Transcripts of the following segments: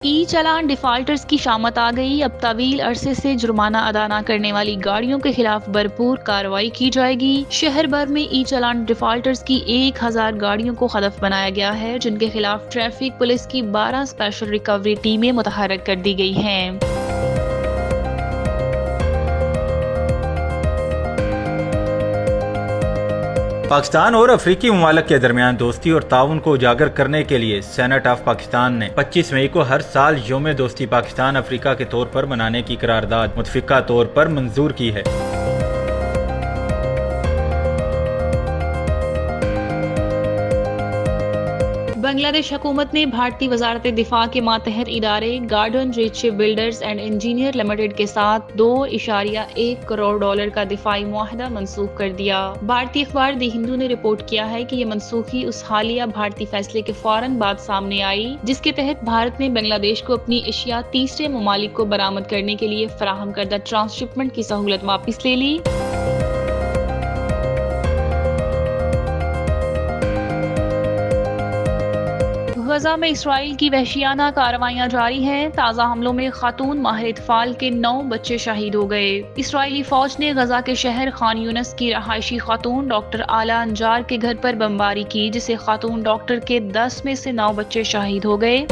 ای چالان defaulters کی شامت آ گئی۔ اب طویل عرصے سے جرمانہ ادا نہ کرنے والی گاڑیوں کے خلاف بھرپور کارروائی کی جائے گی۔ شہر بھر میں ای چالان ڈیفالٹرز کی 1000 گاڑیوں کو ہدف بنایا گیا ہے، جن کے خلاف ٹریفک پولیس کی 12 اسپیشل ریکوری ٹیمیں متحرک کر دی گئی ہیں۔ پاکستان اور افریقی ممالک کے درمیان دوستی اور تعاون کو اجاگر کرنے کے لیے سینٹ آف پاکستان نے 25 مئی کو ہر سال یوم دوستی پاکستان افریقہ کے طور پر منانے کی قرارداد متفقہ طور پر منظور کی ہے۔ بنگلہ دیش حکومت نے بھارتی وزارت دفاع کے ماتحت ادارے garden reach ship builders and engineer limited کے ساتھ $2.1 کروڑ کا دفاعی معاہدہ منسوخ کر دیا۔ بھارتی اخبار دی ہندو نے رپورٹ کیا ہے کہ یہ منسوخی اس حالیہ بھارتی فیصلے کے فوراً بعد سامنے آئی، جس کے تحت بھارت نے بنگلہ دیش کو اپنی اشیاء تیسرے ممالک کو برآمد کرنے کے لیے فراہم کردہ ٹرانس شپمنٹ کی سہولت واپس لے لی۔ غزہ میں اسرائیل کی وحشیانہ کارروائیاں جاری ہیں۔ تازہ حملوں میں خاتون ماہر اطفال کے 9 بچے شہید ہو گئے۔ اسرائیلی فوج نے غزہ کے شہر خان یونس کی رہائشی خاتون ڈاکٹر آلا انجار کے گھر پر بمباری کی، جسے خاتون ڈاکٹر کے 10 میں سے 9 بچے شہید ہو گئے۔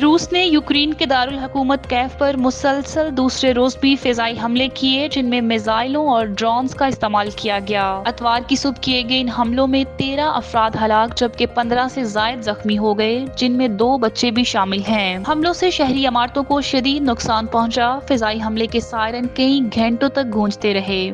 روس نے یوکرین کے دارالحکومت کیف پر مسلسل دوسرے روز بھی فضائی حملے کیے، جن میں میزائلوں اور ڈرونز کا استعمال کیا گیا۔ اتوار کی صبح کیے گئے ان حملوں میں 13 افراد ہلاک جبکہ 15 سے زائد زخمی ہو گئے، جن میں 2 بچے بھی شامل ہیں۔ حملوں سے شہری عمارتوں کو شدید نقصان پہنچا۔ فضائی حملے کے سائرن کئی گھنٹوں تک گونجتے رہے۔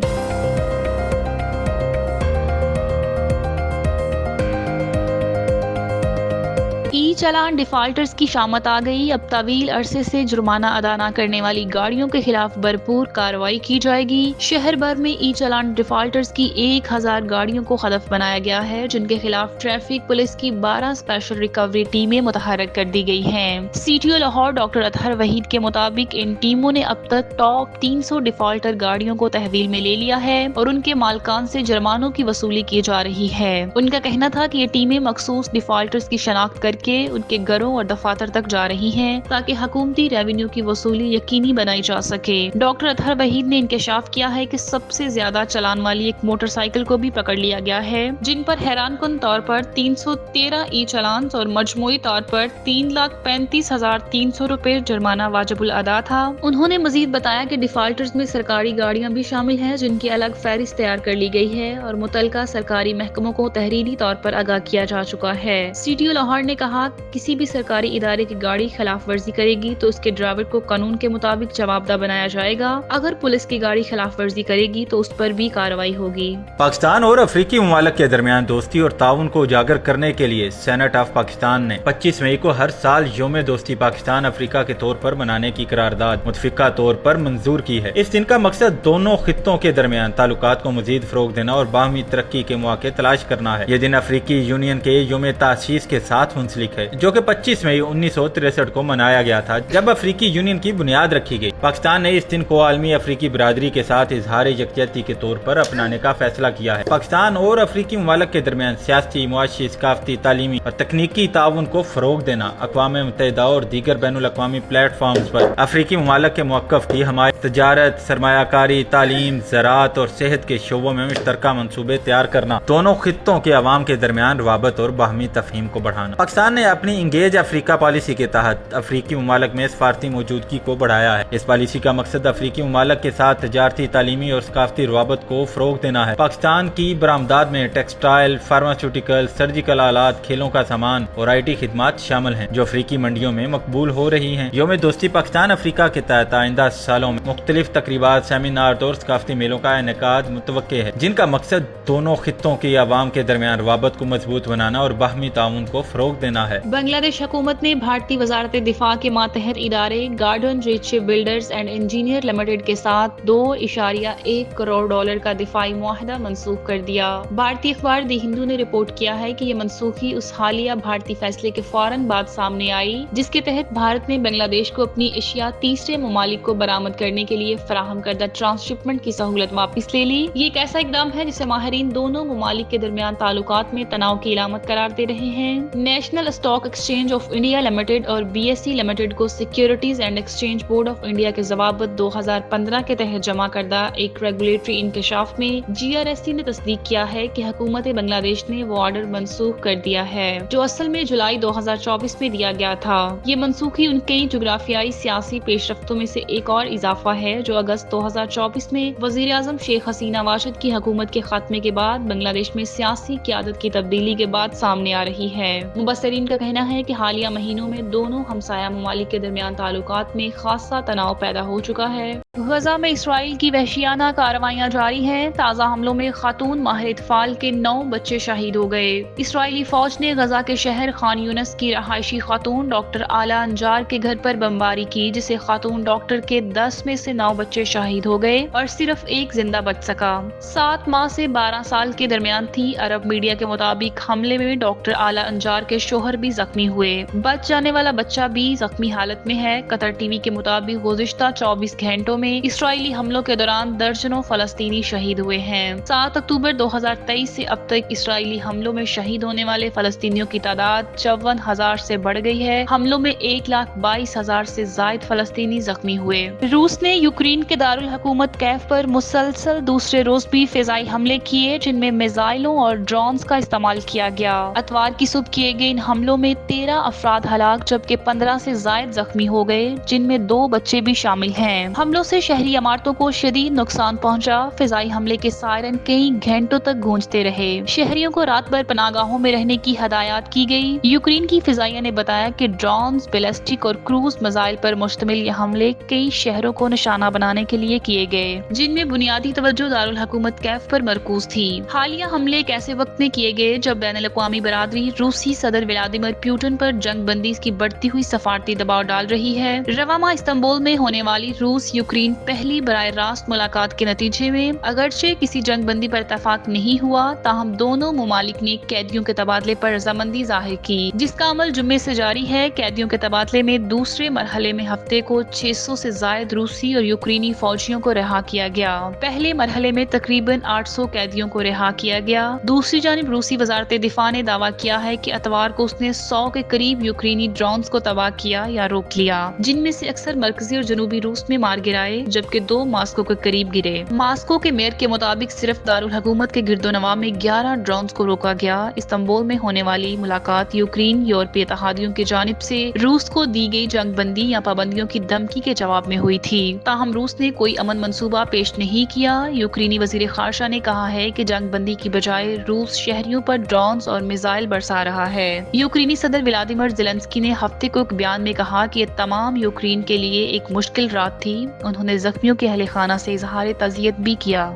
ای چالان ڈیفالٹرز کی شامت آ گئی۔ اب طویل عرصے سے جرمانہ ادا نہ کرنے والی گاڑیوں کے خلاف بھرپور کارروائی کی جائے گی۔ شہر بھر میں ای چالان ڈیفالٹرز کی 1000 گاڑیوں کو ہدف بنایا گیا ہے، جن کے خلاف ٹریفک پولیس کی 12 اسپیشل ریکوری ٹیمیں متحرک کر دی گئی ہیں۔ C T O Lahore doctor Athar Waheed کے مطابق ان ٹیموں نے اب تک ٹاپ 300 ڈیفالٹر گاڑیوں کو تحویل میں لے لیا ہے اور ان کے مالکان سے جرمانوں کی وصولی کی جا رہی ہے۔ ان کا کہنا تھا کہ یہ ٹیمیں مخصوص ڈیفالٹرز کی شناخت کر کے ان کے گھروں اور دفاتر تک جا رہی ہیں تاکہ حکومتی ریونیو کی وصولی یقینی بنائی جا سکے۔ ڈاکٹر اطہر وحید نے انکشاف کیا ہے کہ سب سے زیادہ چلان والی ایک موٹر سائیکل کو بھی پکڑ لیا گیا ہے، جن پر حیران کن طور پر 313 ای چالانز اور مجموعی طور پر 3,35,300 روپے جرمانہ واجب الادا تھا۔ انہوں نے مزید بتایا کہ ڈیفالٹرز میں سرکاری گاڑیاں بھی شامل ہیں، جن کی الگ فہرست تیار کر لی گئی ہے اور متعلقہ سرکاری محکموں کو تحریری طور پر آگاہ کیا جا چکا ہے۔ سی ٹی او لاہور نے کہا کسی بھی سرکاری ادارے کی گاڑی خلاف ورزی کرے گی تو اس کے ڈرائیور کو قانون کے مطابق جوابدہ بنایا جائے گا۔ اگر پولیس کی گاڑی خلاف ورزی کرے گی تو اس پر بھی کارروائی ہوگی۔ پاکستان اور افریقی ممالک کے درمیان دوستی اور تعاون کو اجاگر کرنے کے لیے سینٹ آف پاکستان نے 25 مئی کو ہر سال یوم دوستی پاکستان افریقہ کے طور پر منانے کی قرارداد متفقہ طور پر منظور کی ہے۔ اس دن کا مقصد دونوں خطوں کے درمیان تعلقات کو مزید فروغ دینا اور باہمی ترقی کے مواقع تلاش کرنا ہے۔ یہ دن افریقی یونین کے یوم تاسیس کے ساتھ منسلک ہے، جو کہ 25 مئی 1963 کو منایا گیا تھا، جب افریقی یونین کی بنیاد رکھی گئی۔ پاکستان نے اس دن کو عالمی افریقی برادری کے ساتھ اظہار یکجہتی کے طور پر اپنانے کا فیصلہ کیا ہے۔ پاکستان اور افریقی ممالک کے درمیان سیاسی، معاشی، ثقافتی، تعلیمی اور تکنیکی تعاون کو فروغ دینا، اقوام متحدہ اور دیگر بین الاقوامی پلیٹ فارمز پر افریقی ممالک کے موقف کی حمایت، تجارت، سرمایہ کاری، تعلیم، زراعت اور صحت کے شعبوں میں مشترکہ منصوبے تیار کرنا، دونوں خطوں کے عوام کے درمیان روابط اور باہمی تفہیم کو بڑھانا۔ پاکستان نے اپنی انگیج افریقہ پالیسی کے تحت افریقی ممالک میں سفارتی موجودگی کو بڑھایا ہے۔ اس پالیسی کا مقصد افریقی ممالک کے ساتھ تجارتی، تعلیمی اور ثقافتی روابط کو فروغ دینا ہے۔ پاکستان کی برآمدات میں ٹیکسٹائل، فارماسیوٹیکل، سرجیکل آلات، کھیلوں کا سامان اور آئی ٹی خدمات شامل ہیں، جو افریقی منڈیوں میں مقبول ہو رہی ہیں۔ یوم دوستی پاکستان افریقہ کے تحت آئندہ سالوں میں مختلف تقریبات، سیمینار اور ثقافتی میلوں کا انعقاد متوقع ہے، جن کا مقصد دونوں خطوں کے عوام کے درمیان روابط کو مضبوط بنانا اور باہمی تعاون کو فروغ دینا ہے۔ بنگلہ دیش حکومت نے بھارتی وزارت دفاع کے ماتحت ادارے garden reach ship builders and engineer limited کے ساتھ $2.1 کروڑ کا دفاعی معاہدہ منسوخ کر دیا۔ بھارتی اخبار دی ہندو نے رپورٹ کیا ہے کہ یہ منسوخی اس حالیہ بھارتی فیصلے کے فوراً بعد سامنے آئی جس کے تحت بھارت نے بنگلہ دیش کو اپنی اشیاء تیسرے ممالک کو برآمد کرنے کے لیے فراہم کردہ ٹرانس شپمنٹ کی سہولت واپس لے لی۔ یہ ایک ایسا اقدام ہے جسے ماہرین دونوں ممالک کے درمیان تعلقات میں تناؤ کی علامت قرار دے رہے ہیں۔ National stock exchange of India limited اور BSE لمیٹڈ کو securities and exchange board of India کے ضوابط 2015 کے تحت جمع کردہ ایک ریگولیٹری انکشاف میں GRSE نے تصدیق کیا ہے کہ حکومت بنگلہ دیش نے وہ آرڈر منسوخ کر دیا ہے جو اصل میں جولائی 2024 میں دیا گیا تھا۔ یہ منسوخی ان کئی جغرافیائی سیاسی پیش رفتوں میں سے ایک اور اضافہ ہے جو اگست 2024 میں وزیر اعظم شیخ حسینہ واجد کی حکومت کے خاتمے کے بعد بنگلہ دیش میں سیاسی قیادت کی تبدیلی کے بعد سامنے آ رہی ہے۔ مبصرین کا کہنا ہے کہ حالیہ مہینوں میں دونوں ہمسایہ ممالک کے درمیان تعلقات میں خاصا تناؤ پیدا ہو چکا ہے۔ غزہ میں اسرائیل کی وحشیانہ کارروائیاں جاری ہیں۔ تازہ حملوں میں خاتون ماہر اطفال کے 9 بچے شہید ہو گئے۔ اسرائیلی فوج نے غزہ کے شہر خان یونس کی رہائشی خاتون ڈاکٹر آلا انجار کے گھر پر بمباری کی جسے خاتون ڈاکٹر کے 10 میں سے 9 بچے شہید ہو گئے اور صرف ایک زندہ بچ سکا۔ 7 ماہ سے 12 سال کے درمیان تھی۔ عرب میڈیا کے مطابق حملے میں ڈاکٹر آلا انجار کے شوہر بھی زخمی ہوئے۔ بچ جانے والا بچہ بھی زخمی حالت میں ہے۔ قطر ٹی وی کے مطابق گزشتہ 24 گھنٹوں میں اسرائیلی حملوں کے دوران درجنوں فلسطینی شہید ہوئے ہیں۔ 7 اکتوبر 2023 سے اب تک اسرائیلی حملوں میں شہید ہونے والے فلسطینیوں کی تعداد 54,000 سے بڑھ گئی ہے۔ حملوں میں 1,22,000 سے زائد فلسطینی زخمی ہوئے۔ روس نے یوکرین کے دارالحکومت کیف پر مسلسل دوسرے روز بھی فضائی حملے کیے جن میں میزائلوں اور ڈرونز کا استعمال کیا گیا۔ اتوار کی صبح کیے گئے ان حملوں میں 13 افراد ہلاک جبکہ 15 سے زائد زخمی ہو گئے جن میں 2 بچے بھی شامل ہیں۔ حملوں سے شہری عمارتوں کو شدید نقصان پہنچا۔ فضائی حملے کے سائرن کئی گھنٹوں تک گونجتے رہے۔ شہریوں کو رات بھر پناہ گاہوں میں رہنے کی ہدایات کی گئی۔ یوکرین کی فضائیہ نے بتایا کہ ڈرونز، بیلسٹک اور کروز میزائل پر مشتمل یہ حملے کئی شہروں کو نشانہ بنانے کے لیے کیے گئے جن میں بنیادی توجہ دارالحکومت کیف پر مرکوز تھی۔ حالیہ حملے ایک ایسے وقت میں کیے گئے جب بین الاقوامی برادری روسی صدر ولادیمیر پوٹن پر جنگ بندی کی بڑھتی ہوئی سفارتی دباؤ ڈال رہی ہے۔ رواں ماہ استنبول میں ہونے والی روس یوکرین پہلی براہ راست ملاقات کے نتیجے میں اگرچہ کسی جنگ بندی پر اتفاق نہیں ہوا تاہم دونوں ممالک نے قیدیوں کے تبادلے پر رضامندی ظاہر کی جس کا عمل جمعے سے جاری ہے۔ قیدیوں کے تبادلے میں دوسرے مرحلے میں ہفتے کو 600 سے زائد روسی اور یوکرینی فوجیوں کو رہا کیا گیا۔ پہلے مرحلے میں تقریباً 800 قیدیوں کو رہا کیا گیا۔ دوسری جانب روسی وزارت دفاع نے دعویٰ کیا ہے کہ اتوار کو اس نے 100 کے قریب یوکرینی ڈرونز کو تباہ کیا یا روک لیا جن میں سے اکثر مرکزی اور جنوبی روس میں مار گرائے جبکہ 2 ماسکو کے قریب گرے۔ ماسکو کے میئر کے مطابق صرف دارالحکومت کے گرد و نواح میں 11 ڈرونز کو روکا گیا۔ استنبول میں ہونے والی ملاقات یوکرین یورپی اتحادیوں کی جانب سے روس کو دی گئی جنگ بندی یا پابندیوں کی دھمکی کے جواب میں ہوئی تھی تاہم روس نے کوئی امن منصوبہ پیش نہیں کیا۔ یوکرینی وزیر خارجہ نے کہا ہے کہ جنگ بندی کی بجائے روس شہریوں پر ڈرونز اور میزائل برسا رہا ہے۔ یوکرینی صدر ولادیمیر زیلنسکی نے ہفتے کو ایک بیان میں کہا کہ یہ تمام یوکرین کے لیے ایک مشکل رات تھی۔ انہوں نے زخمیوں کے اہل خانہ سے اظہار تعزیت بھی کیا۔